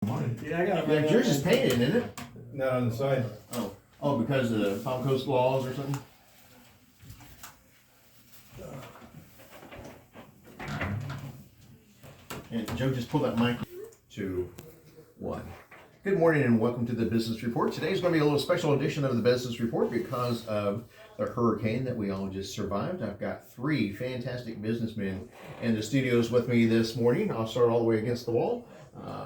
Yeah, I got Yeah, yours is painted, isn't it? Not on the side. Oh, because of the Palm Coast laws or something? And Joe, just pull that mic to one. Good morning and welcome to the Business Report. Today's going to be a little special edition of the Business Report because of the hurricane that we all just survived. I've got three fantastic businessmen in the studios with me this morning. I'll start all the way against the wall.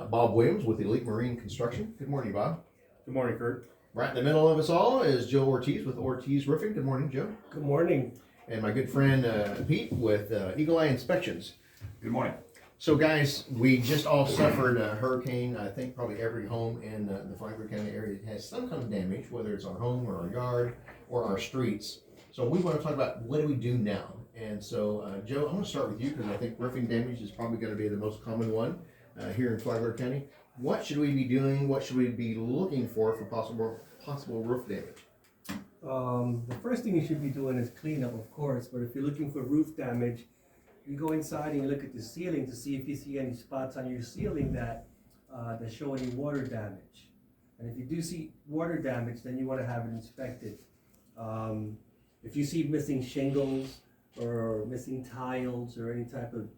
Bob Williams with Elite Marine Construction. Good morning, Bob. Good morning, Kurt. Right in the middle of us all is Joe Ortiz with Ortiz Roofing. Good morning, Joe. Good morning. And my good friend Pete with Eagle Eye Inspections. Good morning. So guys, we just all suffered a hurricane. I think probably every home in the Flagler County area has some kind of damage, whether it's our home or our yard or our streets. So we want to talk about what do we do now. And so Joe, I'm going to start with you because I think roofing damage is probably going to be the most common one here in Flagler County. What should we be doing? What should we be looking for possible roof damage? The first thing you should be doing is cleanup, of course, but if you're looking for roof damage, you go inside and you look at the ceiling to see if you see any spots on your ceiling that show any water damage. And if you do see water damage, then you want to have it inspected. If you see missing shingles or missing tiles or any type of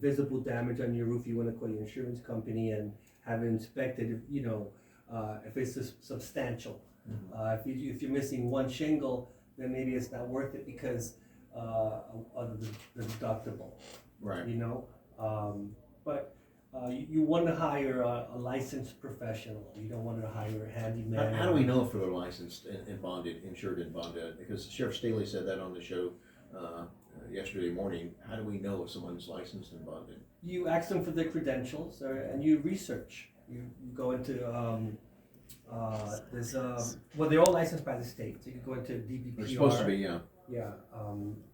visible damage on your roof, you want to call your insurance company and have it inspected. If it's substantial. If you're missing one shingle, then maybe it's not worth it because of the deductible. Right. But you want to hire a licensed professional. You don't want to hire a handyman. How do we know if they're licensed and bonded, insured and bonded? Because Sheriff Staley said that on the show yesterday morning. How do we know if someone's licensed and bonded? You ask them for their credentials and you research. You go into they're all licensed by the state. So you can go into DBPR. They're supposed to be, yeah. Yeah,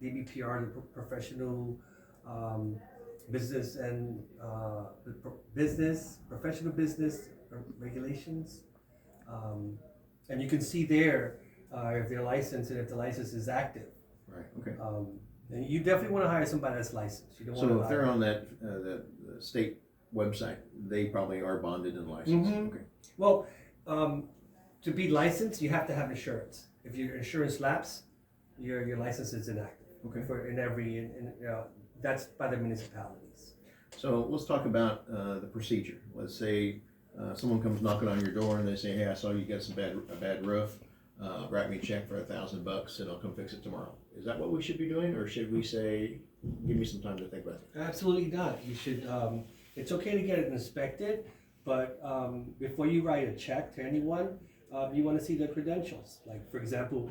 DBPR, the professional business and professional business regulations, and you can see there if they're licensed and if the license is active. Right. Okay. And you definitely want to hire somebody that's licensed. You don't want So to if they're on that state website, they probably are bonded and licensed. Mm-hmm. Okay. Well, to be licensed, you have to have insurance. If your insurance lapse, your license is inactive. Okay. That's by the municipalities. So let's talk about the procedure. Let's say someone comes knocking on your door and they say, "Hey, I saw you got a bad roof. Write me a check for $1,000 and I'll come fix it tomorrow." Is that what we should be doing, or should we say, "Give me some time to think about it"? Absolutely not. You should. It's okay to get it inspected, but before you write a check to anyone, you want to see their credentials. Like, for example,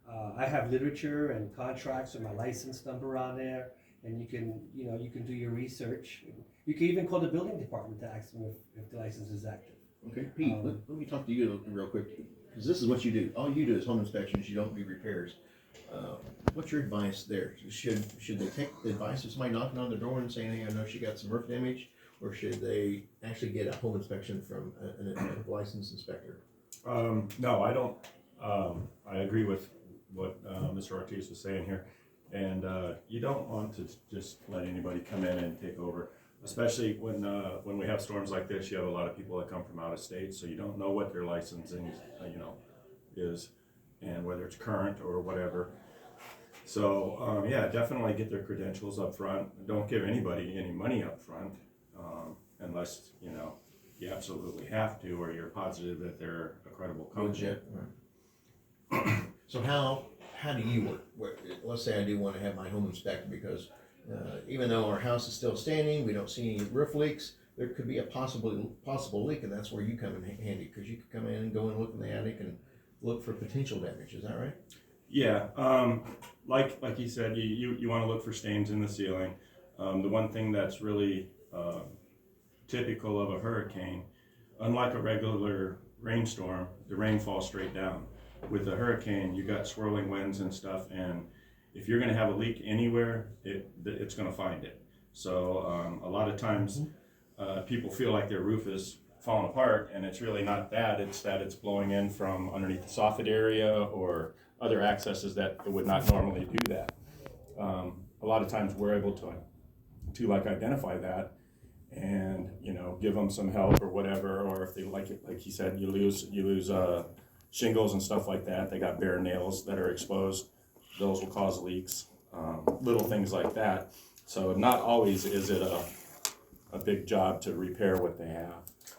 I have literature and contracts with my license number on there, and you can do your research. You can even call the building department to ask them if the license is active. Okay, Pete, let me talk to you real quick, because this is what you do. All you do is home inspections. You don't do repairs. What's your advice there? Should they take the advice of somebody knocking on the door and saying, "Hey, I know she got some roof damage," or should they actually get a home inspection from a licensed inspector? No, I don't. I agree with what Mr. Ortiz was saying here, and you don't want to just let anybody come in and take over, especially when we have storms like this. You have a lot of people that come from out of state, so you don't know what their licensing is, and whether it's current or whatever. So definitely get their credentials up front. Don't give anybody any money up front unless you absolutely have to, or you're positive that they're a credible company. Legit. Right. So how do you work? Let's say I do want to have my home inspected because even though our house is still standing, we don't see any roof leaks. There could be a possible leak, and that's where you come in handy, because you could come in and go and look in the attic and look for potential damage. Is that right? Yeah, like he said, you want to look for stains in the ceiling. The one thing that's really typical of a hurricane, unlike a regular rainstorm, the rain falls straight down. With a hurricane, you got swirling winds and stuff, and if you're going to have a leak anywhere, it's going to find it. So a lot of times people feel like their roof is falling apart, and it's really not that. It's that it's blowing in from underneath the soffit area or other accesses that it would not normally do that. A lot of times we're able to identify that and give them some help or whatever. Or if they like he said, you lose shingles and stuff like that. They got bare nails that are exposed; those will cause leaks. Little things like that. So not always is it a big job to repair what they have.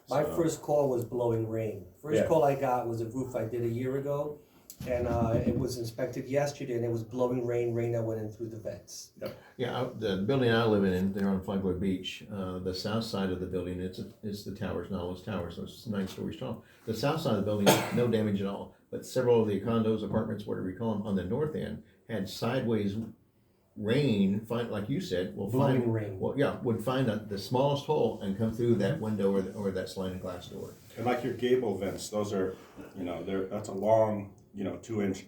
My So, first call was blowing rain. First Yeah. call I got was a roof I did a year ago, and it was inspected yesterday, and it was blowing rain that went in through the vents. Yeah, the building I live in there on Flagler Beach, the south side of the building, it's the towers, not all those towers, so it's 9 stories tall. The south side of the building, no damage at all, but several of the condos, apartments, whatever you call them, on the north end had sideways rain, like you said, Blowing rain. would find the smallest hole and come through that window or that sliding glass door. and like your gable vents, those are, that's a long, 2-inch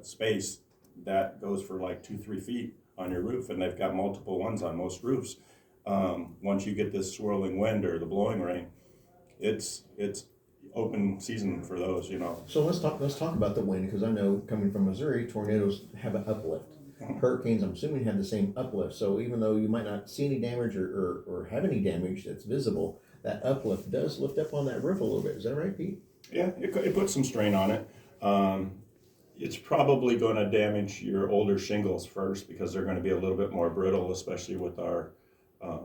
space that goes for like 2-3 feet on your roof, and they've got multiple ones on most roofs. Once you get this swirling wind or the blowing rain, it's open season for those. So let's talk about the wind, because I know coming from Missouri, tornadoes have an uplift. Hurricanes, I'm assuming, have the same uplift. So even though you might not see any damage or have any damage that's visible, that uplift does lift up on that roof a little bit. Is that right, Pete? Yeah, it puts some strain on it. It's probably going to damage your older shingles first because they're going to be a little bit more brittle, especially with our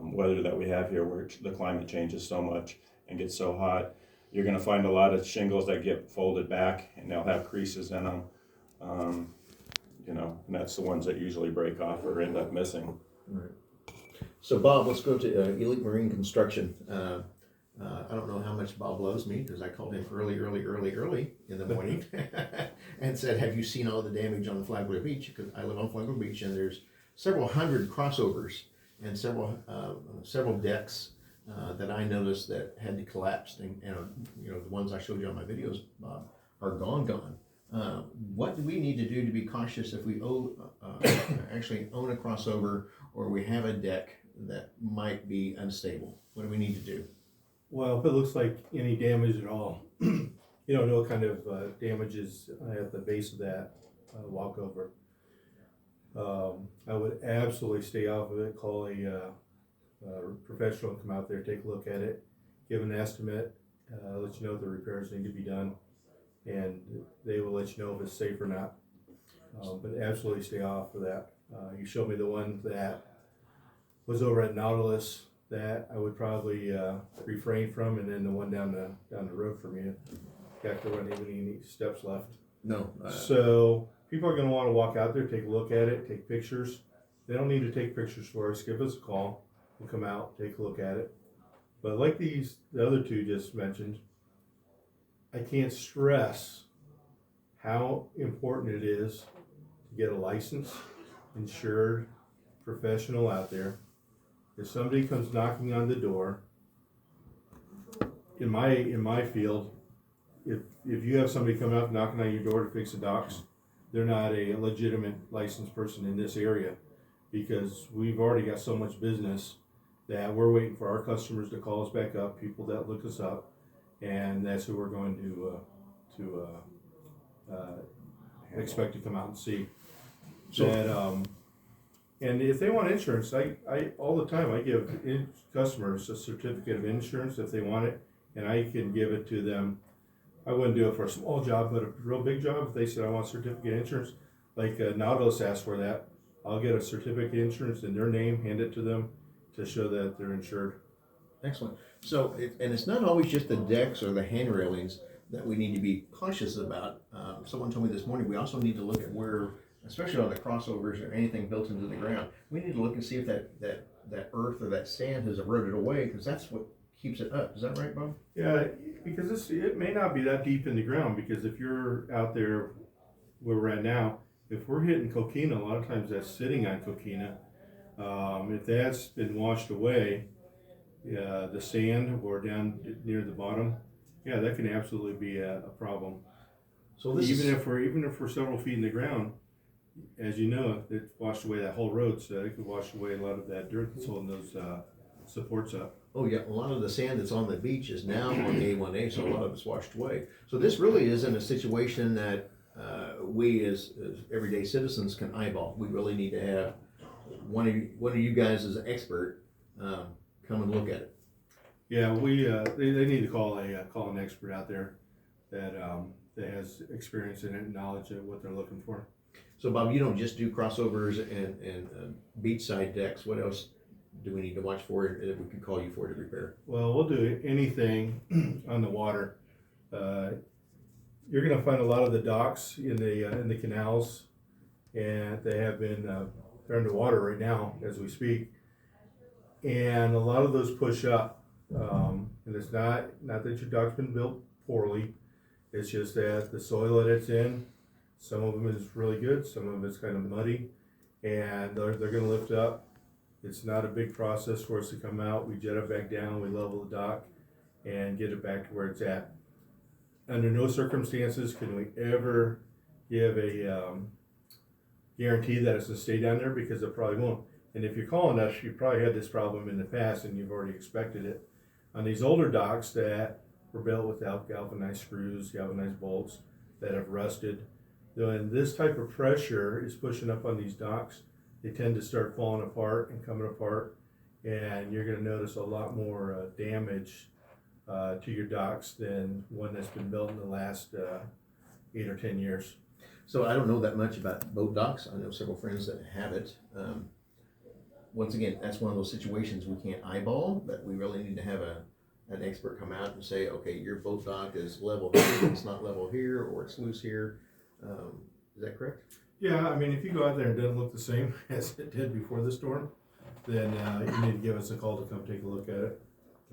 weather that we have here, where the climate changes so much and gets so hot. You're going to find a lot of shingles that get folded back, and they'll have creases in them. And that's the ones that usually break off or end up missing. Right. So Bob, let's go to Elite Marine Construction. I don't know how much Bob loves me because I called him early in the morning and said, have you seen all the damage on Flagler Beach? Because I live on Flagler Beach and there's several hundred crossovers and several decks that I noticed that had to collapse. And the ones I showed you on my videos, Bob, are gone. What do we need to do to be cautious if we actually own a crossover or we have a deck that might be unstable? What do we need to do? Well, if it looks like any damage at all, no kind of damages at the base of that walkover, I would absolutely stay off of it. Call a professional, come out there, take a look at it, give an estimate, let you know if the repairs need to be done, and they will let you know if it's safe or not. But absolutely stay off of that. You showed me the one that was over at Nautilus that I would probably refrain from, and then the one down the road from you. Got there weren't even any steps left. No. So people are going to want to walk out there, take a look at it, take pictures. They don't need to take pictures for us. Give us a call. We'll come out, take a look at it. But like the other two just mentioned, I can't stress how important it is to get a licensed, insured professional out there. If somebody comes knocking on the door, in my field, if you have somebody come out knocking on your door to fix the docks, they're not a legitimate licensed person in this area, because we've already got so much business that we're waiting for our customers to call us back up, people that look us up, and that's who we're going to expect to come out and see. So, and if they want insurance, I all the time I give customers a certificate of insurance if they want it, and I can give it to them. I wouldn't do it for a small job, but a real big job, if they said I want certificate of insurance, like Nautilus asked for that, I'll get a certificate of insurance in their name, hand it to them to show that they're insured. excellent. So, it's not always just the decks or the hand railings that we need to be cautious about. Someone told me this morning we also need to look at where, especially on the crossovers or anything built into the ground, we need to look and see if that earth or that sand has eroded away, because that's what keeps it up. Is that right, Bob? Yeah, because it may not be that deep in the ground, because if you're out there where we're at now, if we're hitting coquina, a lot of times that's sitting on coquina. If that's been washed away, the sand or down near the bottom, yeah, that can absolutely be a problem. So this Even if we're several feet in the ground, as you know, it washed away that whole road, so it could wash away a lot of that dirt that's holding those supports up. Oh yeah, a lot of the sand that's on the beach is now on the A1A, so a lot of it's washed away. So this really isn't a situation that we as everyday citizens can eyeball. We really need to have one of you guys as an expert come and look at it? Yeah, they need to call an expert out there that has experience in it and knowledge of what they're looking for. So Bob, you don't just do crossovers and beachside decks. What else do we need to watch for that we could call you for to repair? Well, we'll do anything on the water. You're going to find a lot of the docks in the canals, and they have been they're underwater right now as we speak, and a lot of those push up. And it's not that your dock's been built poorly. It's just that the soil that it's in, some of them is really good, some of it's kind of muddy, and they're going to lift up. It's not a big process for us to come out. We jet it back down, we level the dock, and get it back to where it's at. Under no circumstances can we ever give a guarantee that it's going to stay down there, because it probably won't. And if you're calling us, you probably had this problem in the past and you've already expected it. On these older docks that were built without galvanized screws, galvanized bolts that have rusted, when this type of pressure is pushing up on these docks, they tend to start falling apart and coming apart, and you're going to notice a lot more damage to your docks than one that's been built in the last 8 or 10 years. So I don't know that much about boat docks. I know several friends that have it. Once again, that's one of those situations we can't eyeball, but we really need to have an expert come out and say, okay, your boat dock is level here, it's not level here, or it's loose here. Is that correct? Yeah, I mean, if you go out there and it doesn't look the same as it did before the storm, then you need to give us a call to come take a look at it.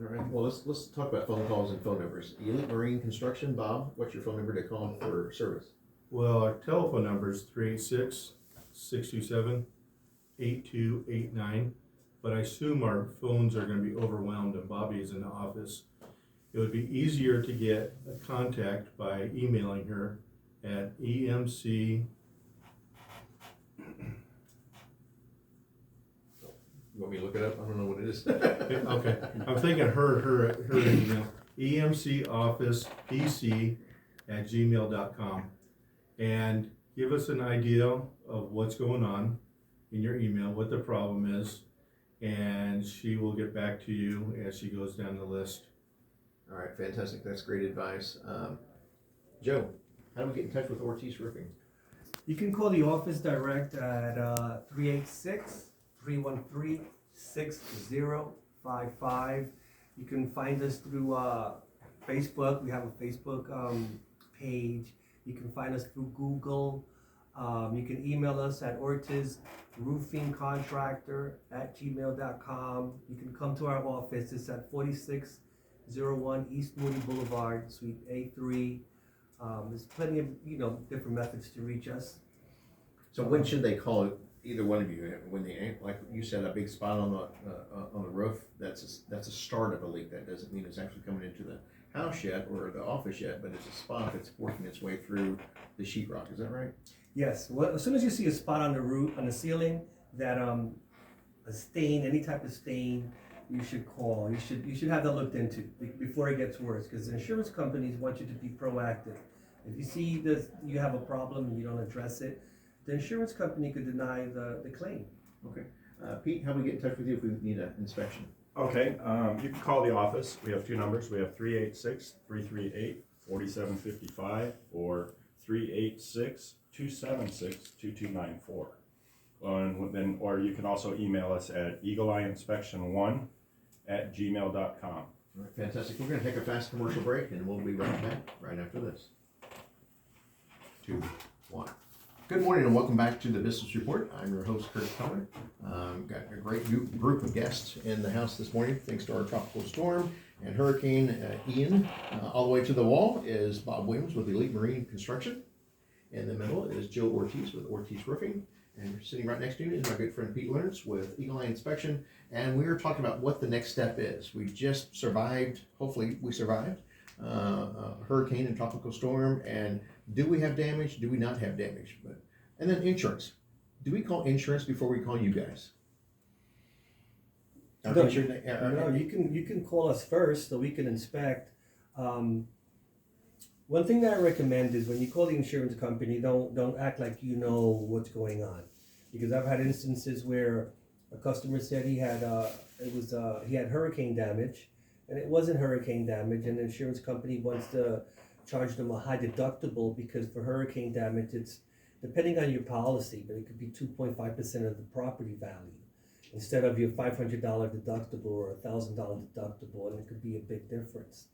All right. Well, let's talk about phone calls and phone numbers. Elite Marine Construction, Bob, what's your phone number to call for service? Well, our telephone number is 386-627-8289, but I assume our phones are going to be overwhelmed and Bobby is in the office. It would be easier to get a contact by emailing her at EMC. You want me to look it up? I don't know what it is. Okay, I'm thinking her email, emcofficepc@gmail.com, and give us an idea of what's going on in your email, what the problem is, and she will get back to you as she goes down the list. All right, fantastic. That's great advice. Joe, how do we get in touch with Ortiz Roofing? You can call the office direct at 386-313-6055. You can find us through Facebook. We have a Facebook page. You can find us through Google. You can email us at ortizroofingcontractor@gmail.com. You can come to our office. It's at 4601 East Moody Boulevard, Suite A3. There's plenty of different methods to reach us. So when should they call either one of you? When they, like you said, a big spot on the roof, that's a start of a leak. That doesn't mean it's actually coming into the house yet or the office yet, but it's a spot that's working its way through the sheetrock. Is that right? Yes. Well, as soon as you see a spot on the roof, on the ceiling, that a stain, any type of stain, you should call. You should have that looked into before it gets worse, because the insurance companies want you to be proactive. If you see that you have a problem and you don't address it, the insurance company could deny the claim. Okay. Pete, how do we get in touch with you if we need an inspection? Okay, you can call the office. We have two numbers. We have 386-338-4755 or 386-276-2294. Or you can also email us at eagleyeinspection1@gmail.com. All right, fantastic. We're going to take a fast commercial break, and we'll be right back right after this. 2, 1. Good morning and welcome back to the Business Report. I'm your host, Kurt Keller. Got a great group of guests in the house this morning, thanks to our tropical storm and Hurricane Ian. All the way to the wall is Bob Williams with Elite Marine Construction. In the middle is Joe Ortiz with Ortiz Roofing. And sitting right next to me is my good friend Pete Lehnertz with Eagle Eye Inspection. And we are talking about what the next step is. We just survived, hopefully we survived, a hurricane and tropical storm. And do we have damage? Do we not have damage? And then insurance. Do we call insurance before we call you guys? No, you can call us first so we can inspect. One thing that I recommend is when you call the insurance company, don't act like you know what's going on, because I've had instances where A customer said he had he had hurricane damage, and it wasn't hurricane damage, and the insurance company wants to charge them a high deductible because for hurricane damage, it's depending on your policy, but it could be 2.5% of the property value instead of your $500 deductible or $1,000 deductible, and it could be a big difference.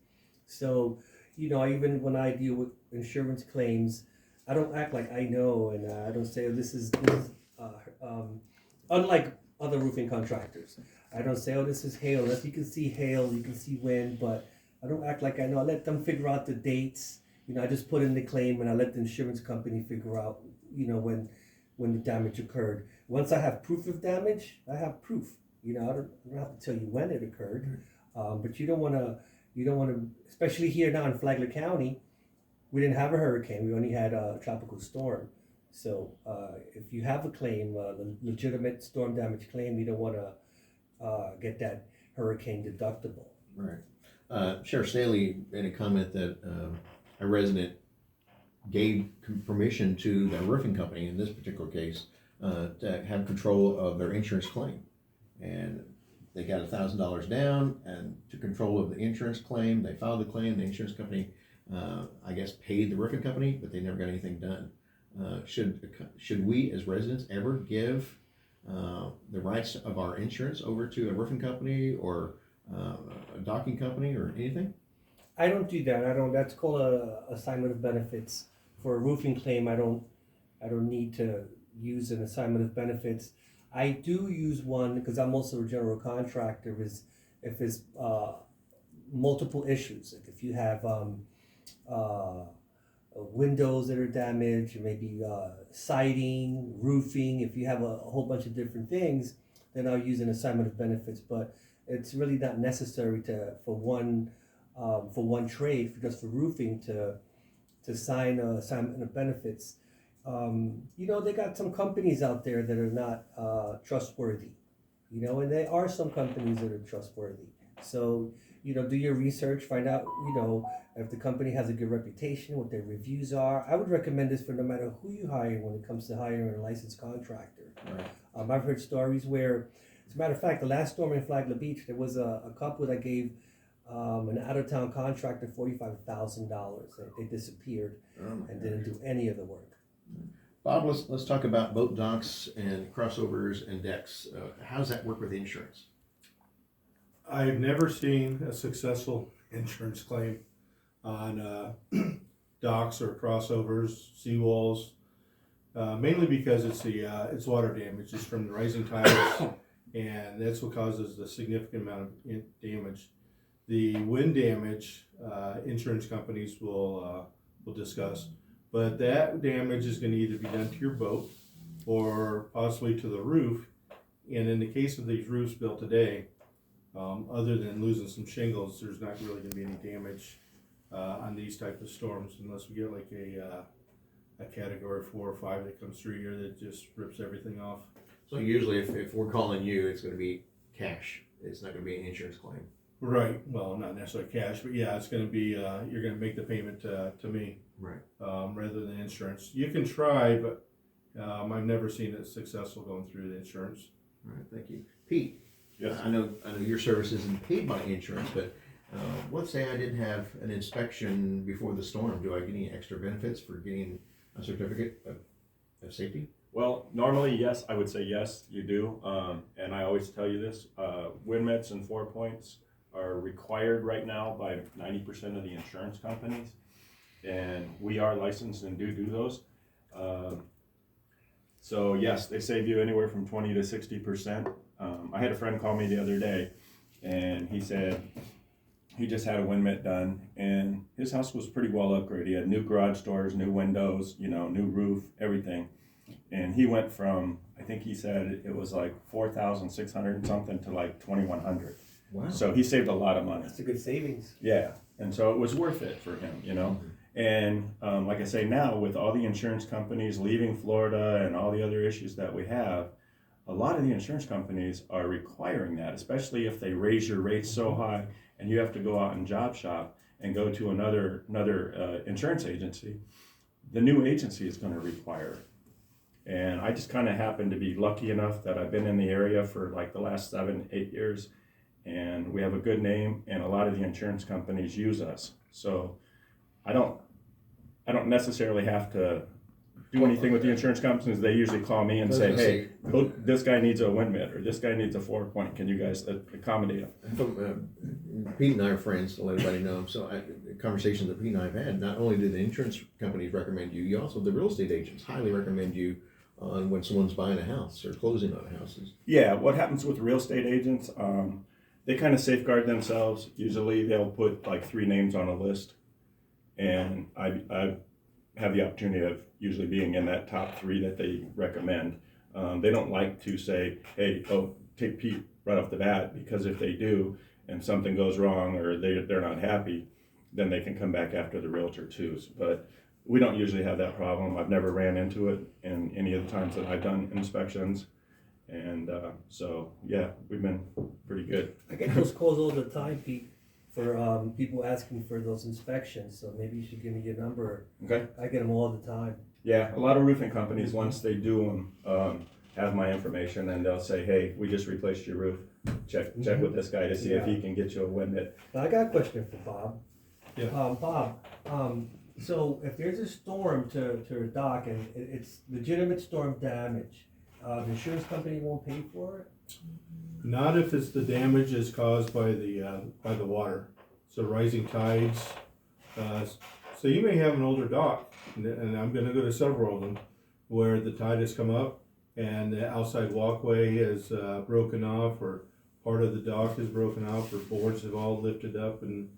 So, even when I deal with insurance claims, I don't act like I know, and I don't say this is unlike other roofing contractors. I don't say, this is hail. Unless you can see hail, you can see wind, but I don't act like I know. I let them figure out the dates. I just put in the claim and I let the insurance company figure out, when the damage occurred. Once I have proof of damage, I have proof. I don't have to tell you when it occurred, but you don't want to, especially here now in Flagler County, we didn't have a hurricane. We only had a tropical storm. So if you have a claim, the legitimate storm damage claim, you don't want to get that hurricane deductible. Right. Sheriff Staley made a comment that a resident gave permission to the roofing company, in this particular case, to have control of their insurance claim. And they got $1,000 down and took control of the insurance claim. They filed the claim. The insurance company, I guess, paid the roofing company, but they never got anything done. Should we as residents ever give the rights of our insurance over to a roofing company or a docking company or anything? I don't do that. That's called a assignment of benefits. For a roofing claim, I don't need to use an assignment of benefits. I do use one because I'm also a general contractor. If it's multiple issues, like if you have windows that are damaged, maybe siding, roofing. If you have a whole bunch of different things, then I'll use an assignment of benefits. But it's really not necessary for one trade, just for roofing, to sign an assignment of benefits. They got some companies out there that are not trustworthy, and there are some companies that are trustworthy. So, do your research, find out, if the company has a good reputation, what their reviews are. I would recommend this for no matter who you hire when it comes to hiring a licensed contractor. Right. I've heard stories where, as a matter of fact, the last storm in Flagler Beach, there was a couple that gave an out-of-town contractor $45,000. They disappeared and didn't do any of the work. Bob, let's talk about boat docks and crossovers and decks. How does that work with insurance? I've never seen a successful insurance claim on docks or crossovers, seawalls, mainly because it's water damage. It's from the rising tides, and that's what causes the significant amount of damage. The wind damage, insurance companies will discuss, but that damage is going to either be done to your boat or possibly to the roof. And in the case of these roofs built today, other than losing some shingles, there's not really going to be any damage on these type of storms unless we get like a category 4 or 5 that comes through here that just rips everything off. So usually if we're calling you, it's going to be cash. It's not going to be an insurance claim. Right. Well, not necessarily cash, but yeah, it's going to be, you're going to make the payment to me. Right. Rather than insurance. You can try, but I've never seen it successful going through the insurance. All right, thank you. Pete, Yes. I know your service isn't paid by insurance, but let's say I didn't have an inspection before the storm. Do I get any extra benefits for getting a certificate of safety? Well, normally, yes, I would say yes, you do. And I always tell you this, wind mits and 4 points are required right now by 90% of the insurance companies. And we are licensed and do those. So yes, they save you anywhere from 20 to 60%. I had a friend call me the other day, and he said he just had a wind mitt done, and his house was pretty well upgraded. He had new garage doors, new windows, new roof, everything. And he went from, I think he said it was like 4,600 and something to like 2,100. Wow. So he saved a lot of money. That's a good savings. Yeah, and so it was worth it for him, Mm-hmm. And like I say, now with all the insurance companies leaving Florida and all the other issues that we have, a lot of the insurance companies are requiring that, especially if they raise your rates so high and you have to go out and job shop and go to another insurance agency. The new agency is going to require it. And I just kind of happened to be lucky enough that I've been in the area for like the last 7-8 years, and we have a good name, and a lot of the insurance companies use us. So I don't necessarily have to do anything with the insurance companies. They usually call me and say, hey, this guy needs a wind mitt, or this guy needs a 4-point. Can you guys accommodate him? Pete and I are friends, to let everybody know. So conversations that Pete and I have had, not only do the insurance companies recommend you, you also, the real estate agents highly recommend you on when someone's buying a house or closing on houses. Yeah, what happens with real estate agents, they kind of safeguard themselves. Usually they'll put like 3 names on a list, and I have the opportunity of usually being in that top 3 that they recommend. They don't like to say, hey, take Pete right off the bat, because if they do and something goes wrong or they're not happy, then they can come back after the realtor too. But we don't usually have that problem. I've never ran into it in any of the times that I've done inspections. And so, yeah, we've been pretty good. I get those calls all the time, Pete, for people asking for those inspections. So maybe you should give me your number. Okay. I get them all the time. Yeah, a lot of roofing companies, once they do them, have my information, and they'll say, hey, we just replaced your roof. Check with this guy to see if he can get you a wind mitt. Now, I got a question for Bob. Yeah. Bob, so if there's a storm to a dock and it's legitimate storm damage, the insurance company won't pay for it? Not if it's the damage is caused by the water. So rising tides. So you may have an older dock, and I'm going to go to several of them, where the tide has come up and the outside walkway is broken off, or part of the dock is broken off, or boards have all lifted up and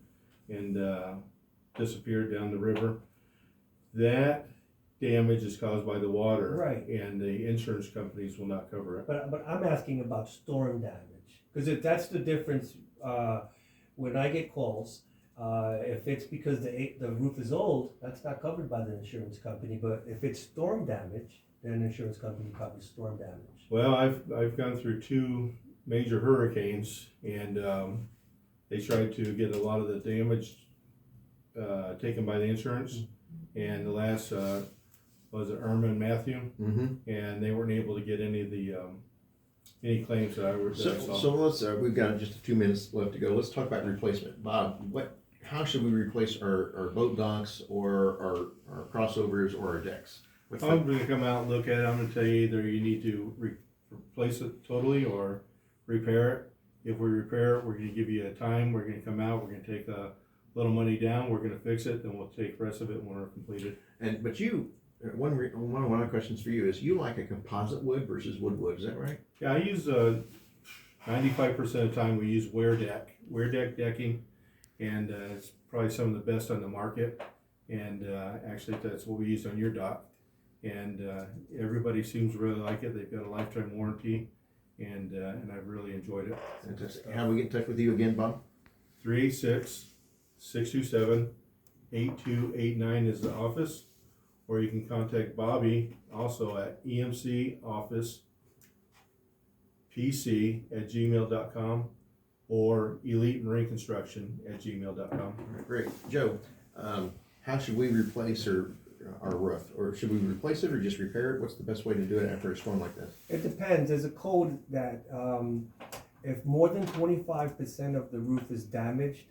disappeared down the river. That damage is caused by the water, Right. And the insurance companies will not cover it. But I'm asking about storm damage, because if that's the difference, when I get calls, if it's because the roof is old, that's not covered by the insurance company. But if it's storm damage, then the insurance company covers storm damage. Well, I've gone through 2 major hurricanes, and they tried to get a lot of the damage taken by the insurance. And the last was it Irma and Matthew, and they weren't able to get any of the any claims that I saw. So let's we've got just 2 minutes left to go. Let's talk about replacement. Bob, how should we replace our boat docks or our crossovers or our decks? I'm going to come out and look at it. I'm going to tell you either you need to replace it totally or repair it. If we repair it, we're going to give you a time. We're going to come out. We're going to take a little money down. We're going to fix it. Then we'll take the rest of it when we're completed. But you, one of my questions for you is, you like a composite wood versus wood? Is that right? Yeah, I use 95% of the time we use wear deck decking, and it's probably some of the best on the market. And actually, that's what we use on your dock. And everybody seems to really like it. They've got a lifetime warranty, and I've really enjoyed it. Fantastic. How do we get in touch with you again, Bob? 386-627-8289 is the office, or you can contact Bobby also at emcofficepc@gmail.com or eliteMarineConstruction@gmail.com. All right, great. Joe, how should we replace our roof? Or should we replace it or just repair it? What's the best way to do it after a storm like this? It depends. There's a code that if more than 25% of the roof is damaged,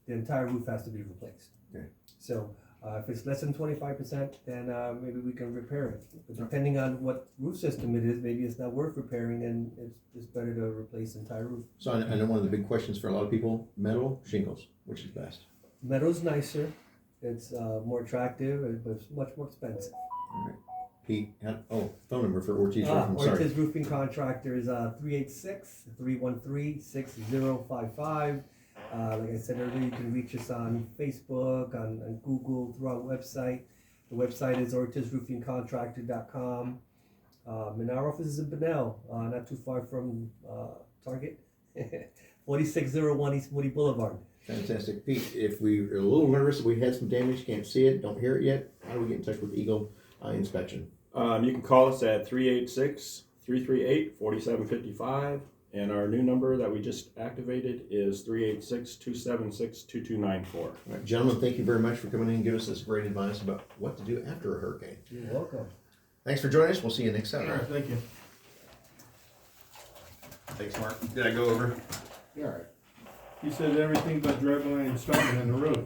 the entire roof has to be replaced. Okay. So if it's less than 25%, then maybe we can repair it. But depending on what roof system it is, maybe it's not worth repairing, and it's better to replace the entire roof. So I know one of the big questions for a lot of people, metal, shingles, which is best? Metal's nicer. It's more attractive, but it's much more expensive. All right. Pete, phone number for Ortiz Roofing. Ortiz Roofing Contractor is 386-313-6055. Like I said earlier, you can reach us on Facebook, on Google, through our website. The website is ortizroofingcontractor.com. And our office is in Bunnell, not too far from Target, 4601 East Moody Boulevard. Fantastic. Pete, if we're a little nervous, if we had some damage, can't see it, don't hear it yet, how do we get in touch with Eagle Inspection? You can call us at 386-338-4755, and our new number that we just activated is 386-276-2294. All right, gentlemen, thank you very much for coming in and giving us this great advice about what to do after a hurricane. You're welcome. Thanks for joining us. We'll see you next All Saturday. right, thank you. Thanks, Mark. Did I go over? You're all right. You said everything but driving and stopping on the road.